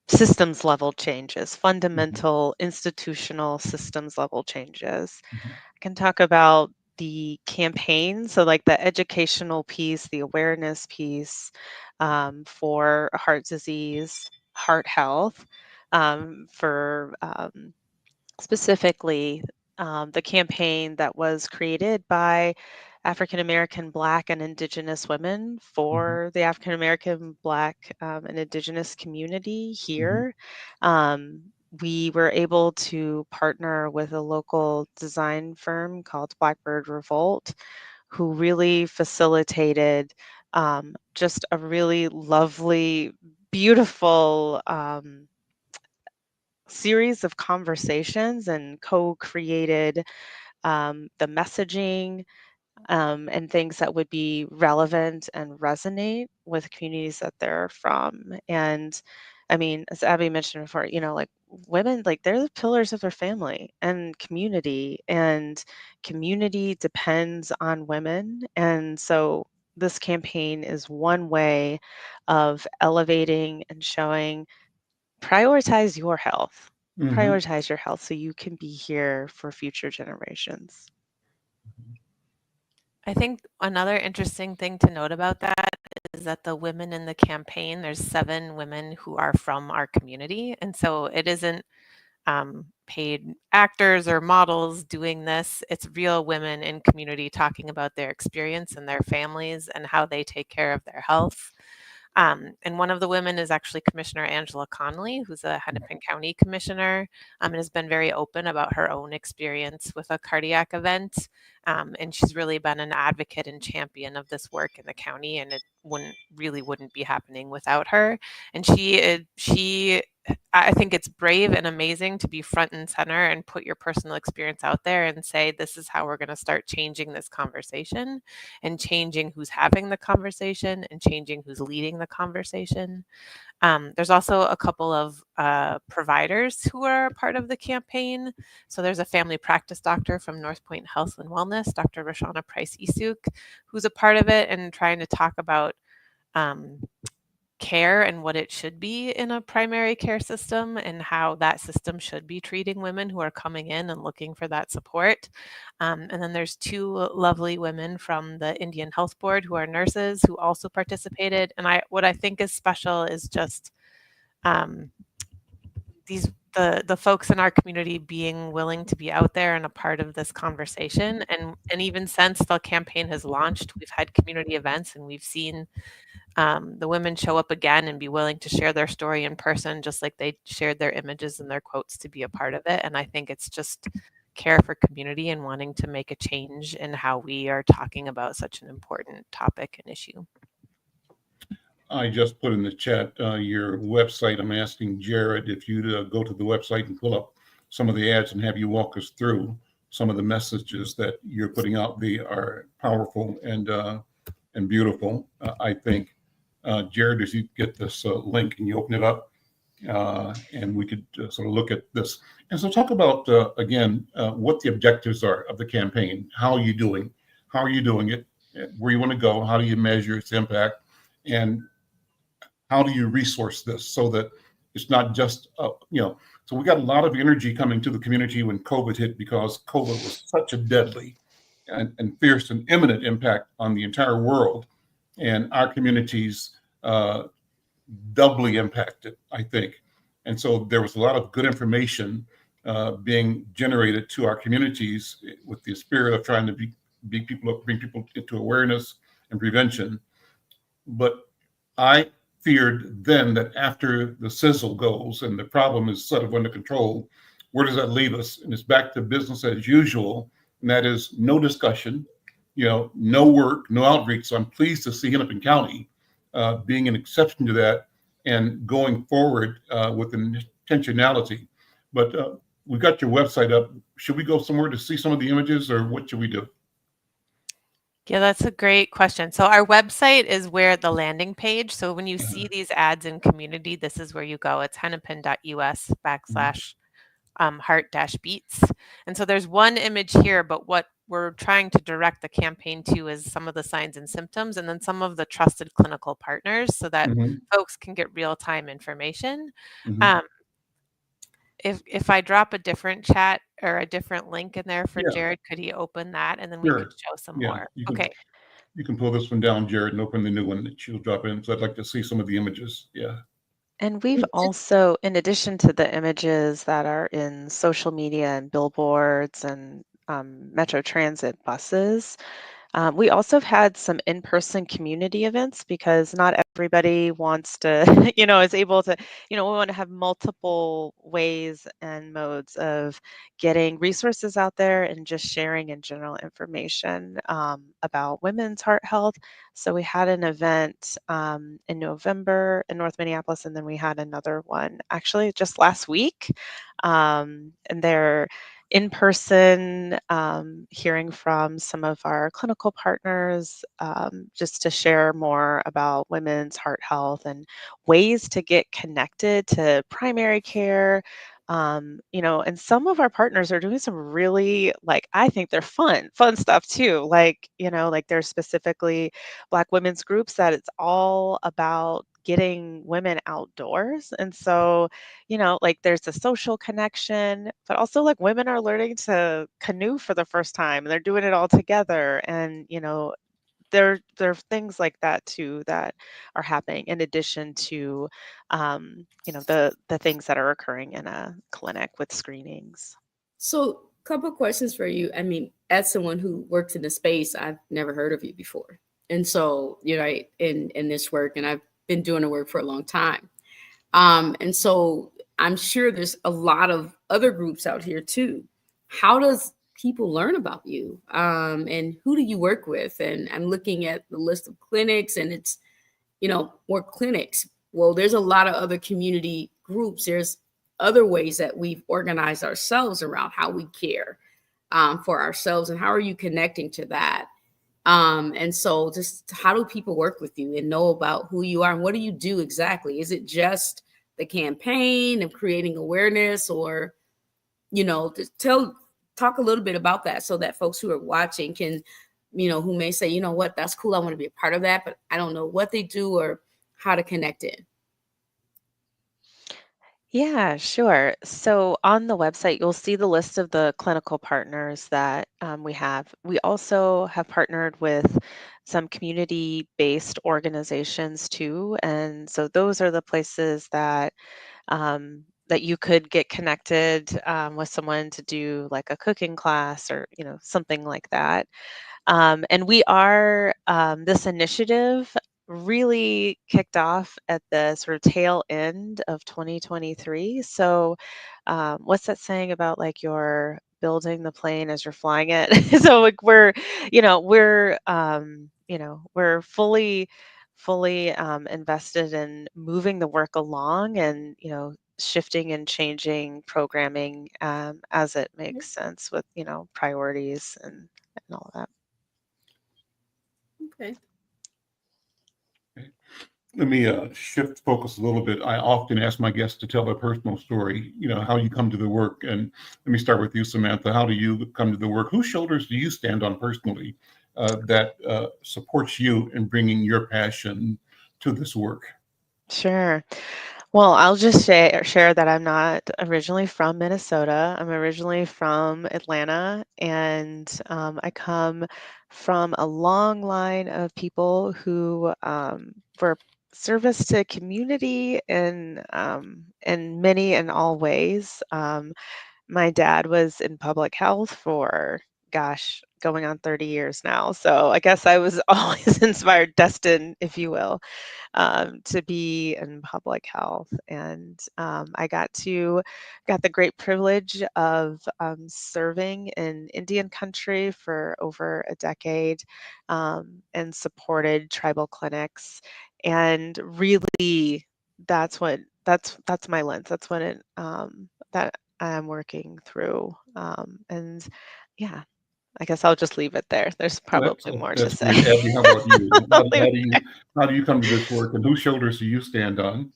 systems level changes, fundamental institutional systems level changes. Mhm. I can talk about the campaign, so like the educational piece, the awareness piece for heart disease, heart health, for specifically the campaign that was created by African American, Black, and Indigenous women for the African American, Black, and Indigenous community here. We were able to partner with a local design firm called Blackbird Revolt, who really facilitated just a really lovely, beautiful series of conversations and co-created the messaging and things that would be relevant and resonate with communities that they're from. And I mean, as Abbie mentioned before, you know, like women, like they're the pillars of their family and community depends on women. And so this campaign is one way of elevating and showing prioritize your health. Prioritize your health so you can be here for future generations. I think another interesting thing to note about that is that the women in the campaign, there's 7 women who are from our community. And so it isn't paid actors or models doing this. It's real women in community talking about their experience and their families and how they take care of their health. And one of the women is actually Commissioner Angela Connolly, who's a Hennepin County commissioner, and has been very open about her own experience with a cardiac event. And she's really been an advocate and champion of this work in the county, and it wouldn't be happening without her. And I think it's brave and amazing to be front and center and put your personal experience out there and say, this is how we're going to start changing this conversation and changing who's having the conversation and changing who's leading the conversation. There's also a couple of providers who are a part of the campaign. So there's a family practice doctor from North Point Health and Wellness, Dr. Roshana Price-Isuk, who's a part of it and trying to talk about care and what it should be in a primary care system and how that system should be treating women who are coming in and looking for that support. And then there's 2 lovely women from the Indian Health Board who are nurses who also participated. And what I think is special is just the folks in our community being willing to be out there and a part of this conversation. And even since the campaign has launched, we've had community events and we've seen the women show up again and be willing to share their story in person, just like they shared their images and their quotes to be a part of it. And I think it's just care for community and wanting to make a change in how we are talking about such an important topic and issue. I just put in the chat your website. I'm asking Jared if you'd go to the website and pull up some of the ads and have you walk us through some of the messages that you're putting out. They are powerful and beautiful, I think. Jared, as you get this link and you open it up, and we could sort of look at this. And so talk about, again, what the objectives are of the campaign. How are you doing? How are you doing it? Where you want to go? How do you measure its impact? And how do you resource this so that it's not just, so we got a lot of energy coming to the community when COVID hit, because COVID was such a deadly and fierce and imminent impact on the entire world. And our communities doubly impacted, I think. And so there was a lot of good information being generated to our communities with the spirit of trying to bring people into awareness and prevention. But I feared then that after the sizzle goes and the problem is sort of under control, where does that leave us? And it's back to business as usual, and that is no discussion, no work, no outreach. So I'm pleased to see Hennepin County being an exception to that and going forward with intentionality. But we got your website up. Should we go somewhere to see some of the images, or what should we do? Yeah, that's a great question. So our website is where the landing page. So when you see these ads in community, this is where you go. It's hennepin.us/heart-beats. And so there's one image here, but what we're trying to direct the campaign to is some of the signs and symptoms, and then some of the trusted clinical partners so that folks can get real-time information. If I drop a different chat or a different link in there for Jared, could he open that, and then we could show some more? Okay. You can pull this one down, Jared, and open the new one that she'll drop in. So I'd like to see some of the images. Yeah. And we've also, in addition to the images that are in social media and billboards and Metro Transit buses, we also have had some in-person community events, because not everybody wants to, is able to, we want to have multiple ways and modes of getting resources out there and just sharing in general information about women's heart health. So we had an event in November in North Minneapolis, and then we had another one actually just last week. And they're in person, hearing from some of our clinical partners, just to share more about women's heart health and ways to get connected to primary care. And some of our partners are doing some really, I think they're fun stuff too. Like there's specifically Black women's groups that it's all about getting women outdoors. And so, there's a social connection, but also women are learning to canoe for the first time, and they're doing it all together. And, there are things like that too that are happening in addition to, the things that are occurring in a clinic with screenings. So, a couple of questions for you. I mean, as someone who works in the space, I've never heard of you before, and so in this work, and I've been doing the work for a long time, and so I'm sure there's a lot of other groups out here too. How does people learn about you, and who do you work with? And I'm looking at the list of clinics, and it's more clinics. Well, there's a lot of other community groups. There's other ways that we've organized ourselves around how we care for ourselves, and how are you connecting to that? And so just how do people work with you and know about who you are, and what do you do exactly? Is it just the campaign of creating awareness, or just talk a little bit about that so that folks who are watching can, who may say, what, that's cool, I want to be a part of that, but I don't know what they do or how to connect in. Yeah, sure. So on the website, you'll see the list of the clinical partners that we have. We also have partnered with some community-based organizations too. And so those are the places that that you could get connected with someone to do like a cooking class or, something like that. And we are, this initiative really kicked off at the sort of tail end of 2023. So what's that saying about you're building the plane as you're flying it? So we're fully invested in moving the work along, and shifting and changing programming as it makes sense with priorities and all of that. Okay. Let me shift focus a little bit. I often ask my guests to tell their personal story, how you come to the work. And let me start with you, Samantha. How do you come to the work? Whose shoulders do you stand on personally that supports you in bringing your passion to this work? Sure. Well, I'll just share that I'm not originally from Minnesota. I'm originally from Atlanta, and I come from a long line of people who were service to community in many and all ways. My dad was in public health for gosh, going on 30 years now. So I guess I was always inspired, destined, if you will, to be in public health. And I got the great privilege of serving in Indian country for over a decade, and supported tribal clinics. And really, that's my lens. That's what that I'm working through. And yeah, I guess I'll just leave it there. There's probably more to That's say. great. Abbie, how about you? I'll leave it there. How do you come to this work, and whose shoulders do you stand on?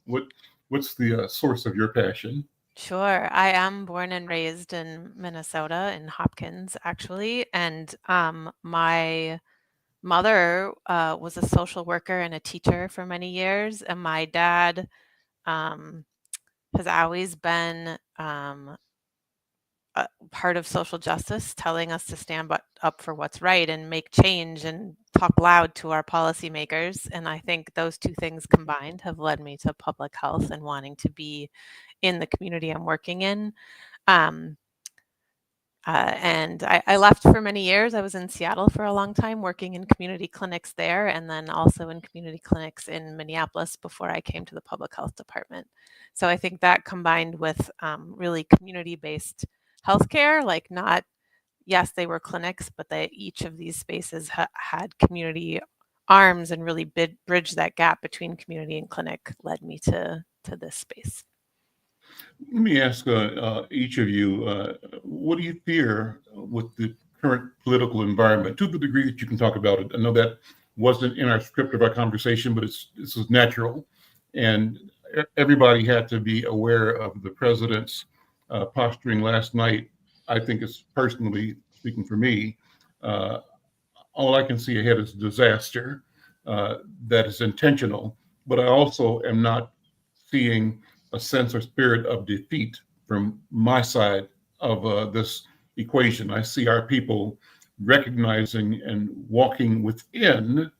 What's the source of your passion? Sure. I am born and raised in Minnesota, in Hopkins, actually. And my mother was a social worker and a teacher for many years. And my dad has always been part of social justice, telling us to stand up for what's right and make change and talk loud to our policymakers. And I think those two things combined have led me to public health and wanting to be in the community I'm working in. And I left for many years. I was in Seattle for a long time working in community clinics there, and then also in community clinics in Minneapolis before I came to the public health department. So I think that combined with really community-based healthcare, like not, yes, they were clinics, but each of these spaces had community arms and really bridged that gap between community and clinic, led me to this space. Let me ask each of you, what do you fear with the current political environment, to the degree that you can talk about it? I know that wasn't in our script of our conversation, but this is natural. And everybody had to be aware of the president's posturing last night. I think it's, personally speaking for me, all I can see ahead is disaster that is intentional, but I also am not seeing a sense or spirit of defeat from my side of this equation. I see our people recognizing and walking within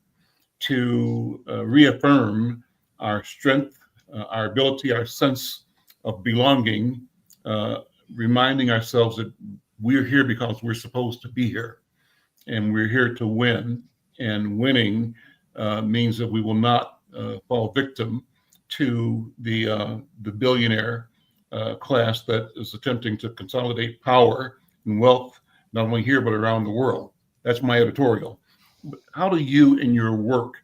to reaffirm our strength, our ability, our sense of belonging, reminding ourselves that we're here because we're supposed to be here, and we're here to win. And winning means that we will not fall victim to the billionaire class that is attempting to consolidate power and wealth, not only here, but around the world. That's my editorial. But how do you in your work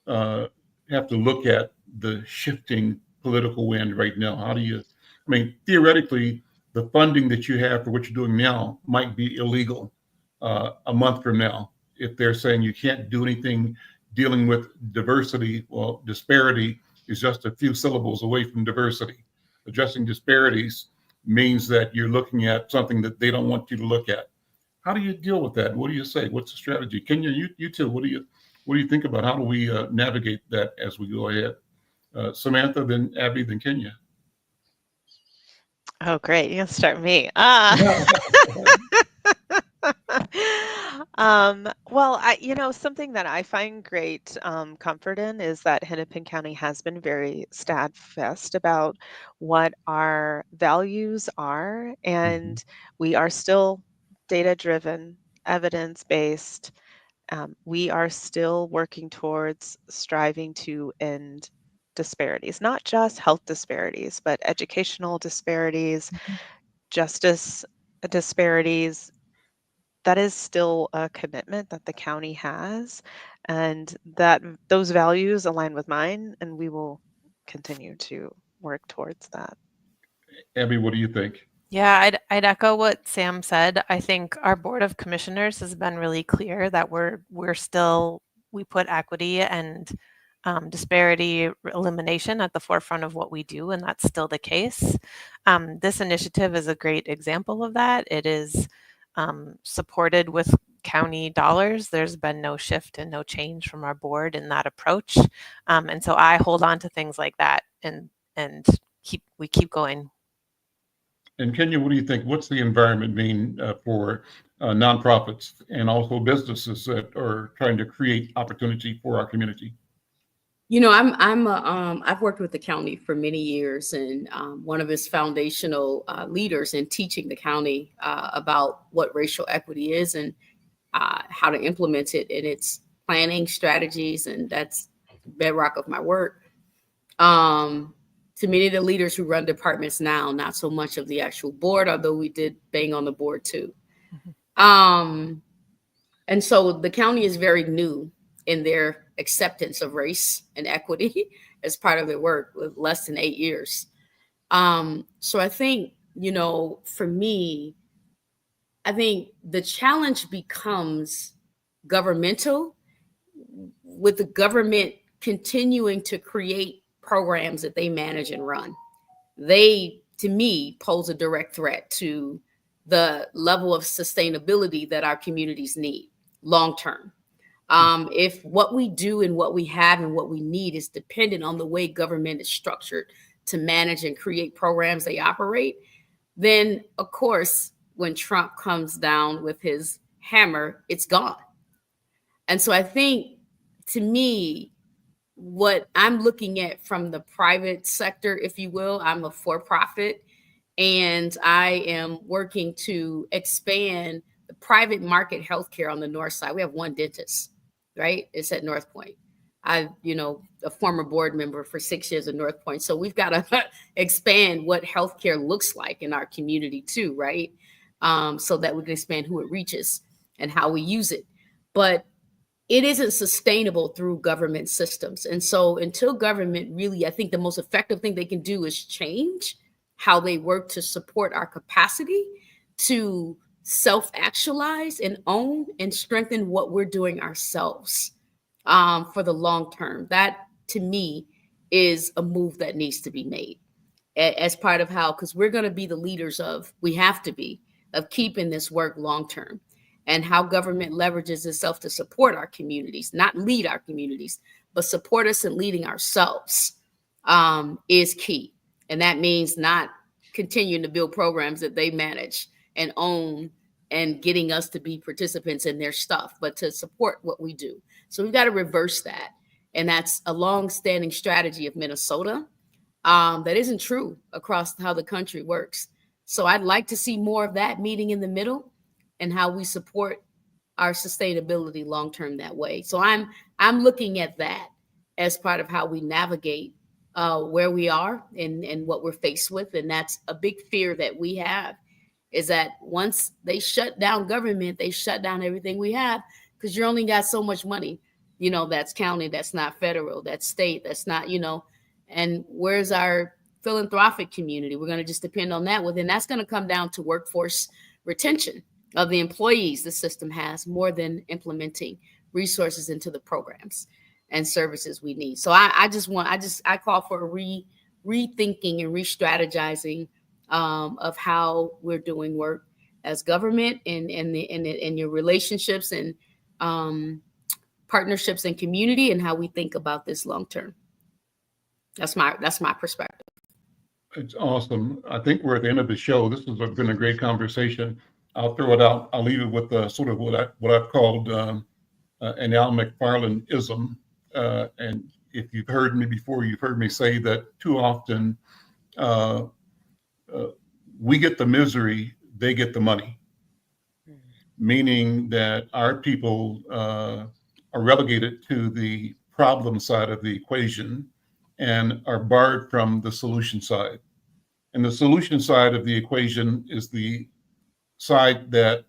have to look at the shifting political wind right now? How do you, I mean, theoretically, the funding that you have for what you're doing now might be illegal a month from now. If they're saying you can't do anything dealing with diversity, well, disparity is just a few syllables away from diversity. Addressing disparities means that you're looking at something that they don't want you to look at. How do you deal with that? What do you say? What's the strategy? Kenya, you too, what do you think about how do we navigate that as we go ahead? Samantha, then Abbie, then Kenya. Oh, great. You're going to start me. Well, something that I find great comfort in is that Hennepin County has been very steadfast about what our values are, and we are still data-driven, evidence-based. We are still working towards striving to end disparities, not just health disparities, but educational disparities, justice disparities. That is still a commitment that the county has, and that those values align with mine, and we will continue to work towards that. Abbie, what do you think? Yeah, I'd echo what Sam said. I think our Board of Commissioners has been really clear that we put equity and disparity elimination at the forefront of what we do, and that's still the case. This initiative is a great example of that. It is supported with county dollars. There's been no shift and no change from our board in that approach. And so I hold on to things like that and we keep going. And Kenya, what do you think? What's the environment mean for nonprofits and also businesses that are trying to create opportunity for our community? I've worked with the county for many years, and one of its foundational leaders in teaching the county about what racial equity is and how to implement it in its planning strategies, and that's bedrock of my work. To many of the leaders who run departments now, not so much of the actual board, although we did bang on the board too. And so the county is very new in their acceptance of race and equity as part of their work, with less than 8 years. So I think, for me, I think the challenge becomes governmental, with the government continuing to create programs that they manage and run. They, to me, pose a direct threat to the level of sustainability that our communities need long term. If what we do and what we have and what we need is dependent on the way government is structured to manage and create programs they operate, then of course, when Trump comes down with his hammer, it's gone. And so I think, to me, what I'm looking at from the private sector, if you will, I'm a for-profit, and I am working to expand the private market healthcare on the north side. We have one dentist, right? It's at North Point. I, a former board member for 6 years at North Point. So we've got to expand what healthcare looks like in our community too, right? So that we can expand who it reaches and how we use it. But it isn't sustainable through government systems. And so until government really, I think the most effective thing they can do is change how they work to support our capacity to self-actualize and own and strengthen what we're doing ourselves for the long term. That, to me, is a move that needs to be made as part of how, because we're going to be the leaders we have to be, of keeping this work long term. And how government leverages itself to support our communities, not lead our communities, but support us in leading ourselves is key. And that means not continuing to build programs that they manage and own and getting us to be participants in their stuff, but to support what we do. So we've got to reverse that. And that's a long-standing strategy of Minnesota that isn't true across how the country works. So I'd like to see more of that meeting in the middle, and how we support our sustainability long-term that way. So I'm looking at that as part of how we navigate where we are and what we're faced with. And that's a big fear that we have, is that once they shut down government, they shut down everything we have, because you only got so much money, that's county, that's not federal, that's state, that's not, and where's our philanthropic community? We're going to just depend on that. Well, then that's going to come down to workforce retention of the employees the system has, more than implementing resources into the programs and services we need. So I call for a rethinking and re-strategizing of how we're doing work as government and your relationships and partnerships and community, and how we think about this long term. That's my perspective. It's awesome. I think we're at the end of the show. This has been a great conversation. I'll throw it out. I'll leave it with sort of what I've called an Al McFarlane-ism. And if you've heard me before, you've heard me say that too often we get the misery, they get the money. Meaning that our people are relegated to the problem side of the equation and are barred from the solution side. And the solution side of the equation is the side that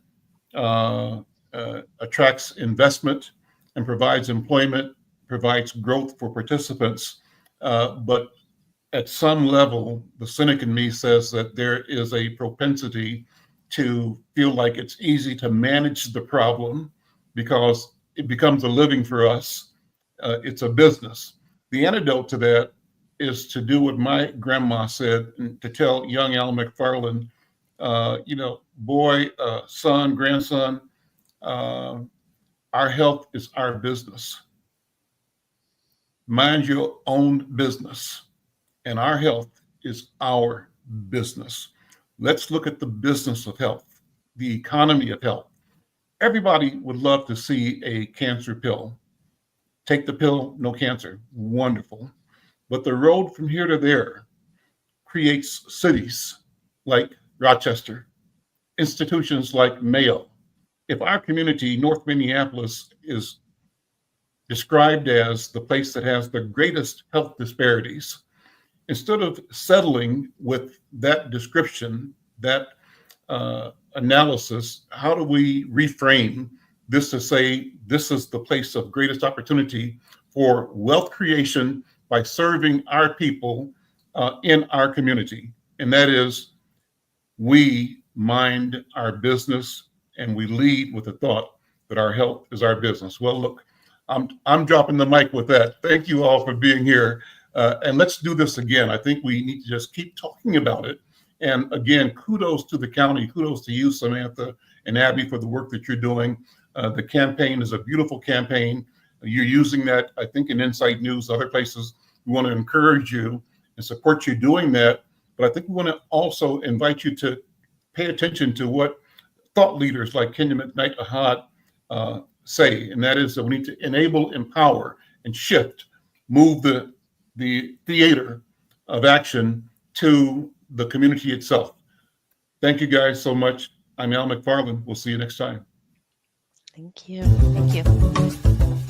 attracts investment and provides employment, provides growth for participants. But at some level, the cynic in me says that there is a propensity to feel like it's easy to manage the problem because it becomes a living for us. It's a business. The antidote to that is to do what my grandma said, and to tell young Al McFarlane, boy, son, grandson, our health is our business. Mind your own business, and our health is our business. Let's look at the business of health, the economy of health. Everybody would love to see a cancer pill. take the pill, no cancer. Wonderful. But the road from here to there creates cities like Rochester, institutions like Mayo. If our community, North Minneapolis, is described as the place that has the greatest health disparities, instead of settling with that description, that analysis, how do we reframe this to say this is the place of greatest opportunity for wealth creation by serving our people in our community? And that is, we mind our business and we lead with the thought that our health is our business. Well, look, I'm dropping the mic with that. Thank you all for being here. And let's do this again. I think we need to just keep talking about it. And again, kudos to the county. Kudos to you, Samantha and Abbie, for the work that you're doing. The campaign is a beautiful campaign. You're using that, I think, in Insight News, other places. We want to encourage you and support you doing that. But I think we want to also invite you to pay attention to what thought leaders like Kenya McKnight Ahad say, and that is that we need to enable, empower, and shift, move the theater of action to the community itself. Thank you guys so much. I'm Al McFarlane. We'll see you next time. Thank you. Thank you.